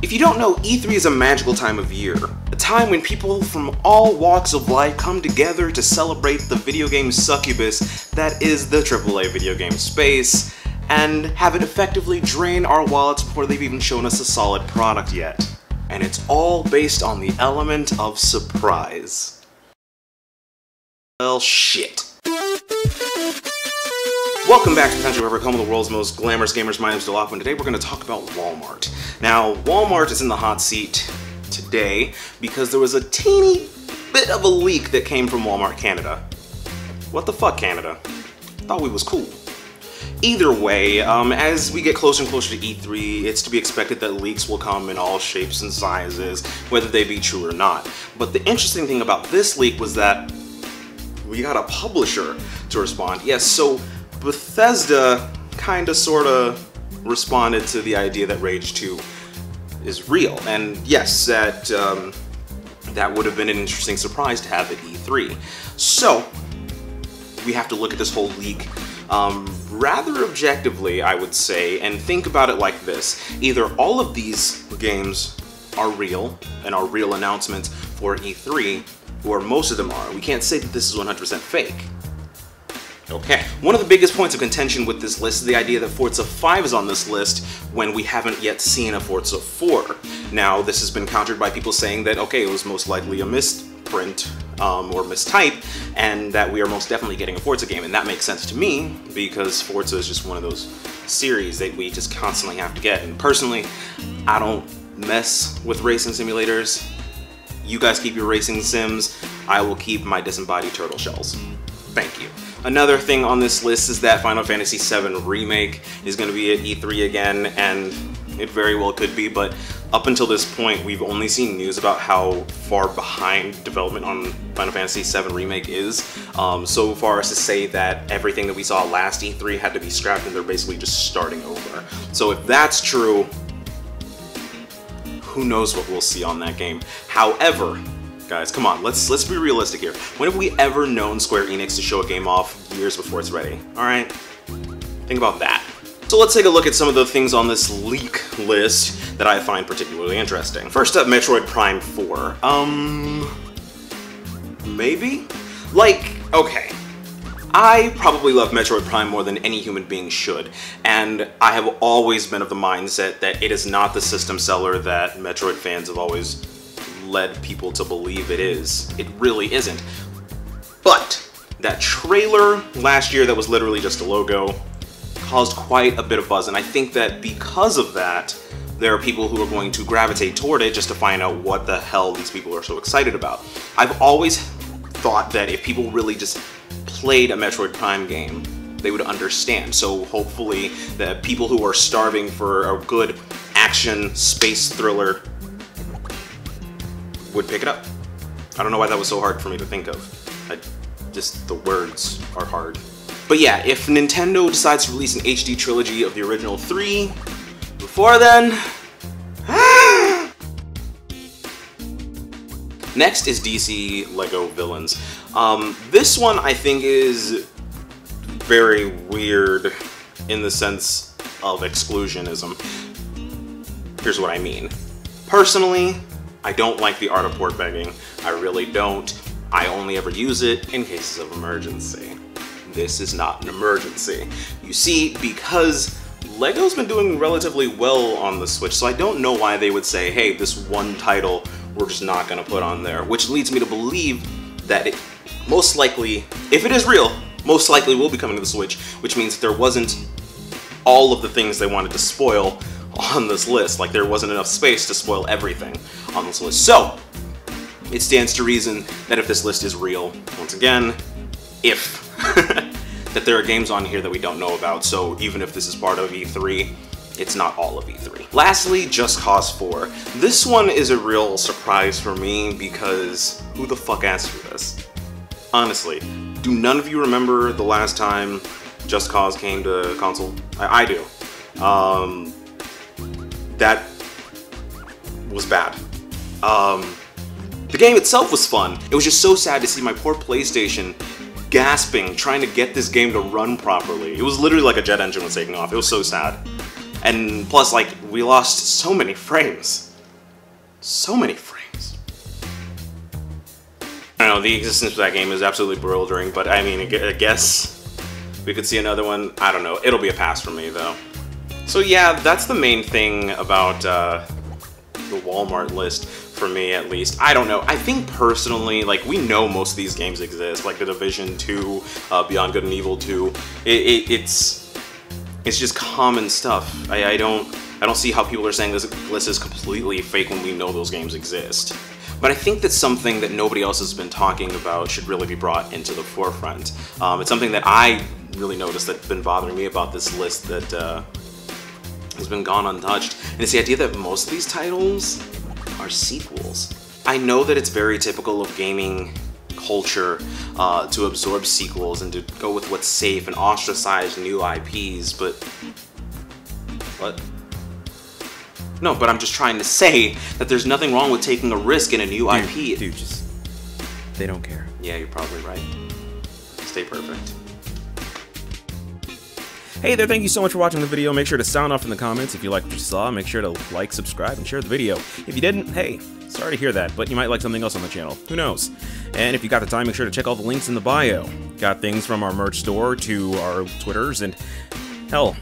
If you don't know, E3 is a magical time of year. A time when people from all walks of life come together to celebrate the video game succubus that is the AAA video game space, and have it effectively drain our wallets before they've even shown us a solid product yet. And it's all based on the element of surprise. Well, shit. Welcome back to the country where we're home of the world's most glamorous gamers. My name's Delop, and today we're going to talk about Walmart. Now, Walmart is in the hot seat today because there was a teeny bit of a leak that came from Walmart Canada. What the fuck, Canada? Thought we was cool. Either way, as we get closer and closer to E3, it's to be expected that leaks will come in all shapes and sizes, whether they be true or not. But the interesting thing about this leak was that we got a publisher to respond. Yes, so Bethesda kinda sorta responded to the idea that Rage 2 is real. And yes, that would have been an interesting surprise to have at E3. So, we have to look at this whole leak rather objectively, I would say, and think about it like this. Either all of these games are real, and are real announcements for E3, or most of them are. We can't say that this is 100% fake. Okay. One of the biggest points of contention with this list is the idea that Forza 5 is on this list when we haven't yet seen a Forza 4. Now, this has been countered by people saying that, okay, it was most likely a misprint or mistype, and that we are most definitely getting a Forza game. And that makes sense to me, because Forza is just one of those series that we just constantly have to get. And personally, I don't mess with racing simulators. You guys keep your racing sims, I will keep my disembodied turtle shells. Thank you. Another thing on this list is that Final Fantasy VII Remake is going to be at E3 again, and it very well could be, but up until this point we've only seen news about how far behind development on Final Fantasy VII Remake is, so far as to say that everything that we saw last E3 had to be scrapped and they're basically just starting over. So if that's true, who knows what we'll see on that game. However, guys, come on, let's be realistic here. When have we ever known Square Enix to show a game off years before it's ready? Alright? Think about that. So let's take a look at some of the things on this leak list that I find particularly interesting. First up, Metroid Prime 4. Maybe? Like, okay. I probably love Metroid Prime more than any human being should, and I have always been of the mindset that it is not the system seller that Metroid fans have always led people to believe it is. It really isn't. But that trailer last year that was literally just a logo caused quite a bit of buzz, and I think that because of that, there are people who are going to gravitate toward it just to find out what the hell these people are so excited about. I've always thought that if people really just played a Metroid Prime game, they would understand. So hopefully the people who are starving for a good action space thriller would pick it up. I don't know why that was so hard for me to think of. The words are hard. But yeah, if Nintendo decides to release an HD trilogy of the original 3 before then... Next is DC Lego Villains. This one I think is very weird in the sense of exclusionism. Here's what I mean. Personally, I don't like the art of port begging. I really don't. I only ever use it in cases of emergency. This is not an emergency. You see, because Lego's been doing relatively well on the Switch, so I don't know why they would say, hey, this one title we're just not gonna put on there, which leads me to believe that it most likely, if it is real, most likely will be coming to the Switch, which means that there wasn't all of the things they wanted to spoil on this list. Like, there wasn't enough space to spoil everything on this list. So, it stands to reason that if this list is real, once again, if, that there are games on here that we don't know about, so even if this is part of E3, it's not all of E3. Lastly, Just Cause 4. This one is a real surprise for me because who the fuck asked for this? Honestly, do none of you remember the last time Just Cause came to console? I do. That was bad. The game itself was fun. It was just so sad to see my poor PlayStation gasping, trying to get this game to run properly. It was literally like a jet engine was taking off. It was so sad. And plus, like, we lost so many frames. So many frames. I don't know, the existence of that game is absolutely bewildering, but I mean, I guess we could see another one. I don't know. It'll be a pass for me, though. So yeah, that's the main thing about the Walmart list, for me at least. I don't know. I think personally, like, we know most of these games exist, like The Division 2, Beyond Good and Evil 2. It's just common stuff. I don't see how people are saying this list is completely fake when we know those games exist. But I think that's something that nobody else has been talking about should really be brought into the forefront. It's something that I really noticed that's been bothering me about this list that has been gone untouched. And it's the idea that most of these titles are sequels. I know that it's very typical of gaming culture to absorb sequels and to go with what's safe and ostracize new IPs, but... What? No, but I'm just trying to say that there's nothing wrong with taking a risk in a new IP. Dude, just... they don't care. Yeah, you're probably right. Stay perfect. Hey there, thank you so much for watching the video. Make sure to sound off in the comments if you liked what you saw. Make sure to like, subscribe, and share the video. If you didn't, hey, sorry to hear that, but you might like something else on the channel. Who knows? And if you got the time, make sure to check all the links in the bio. Got things from our merch store to our Twitters, and hell,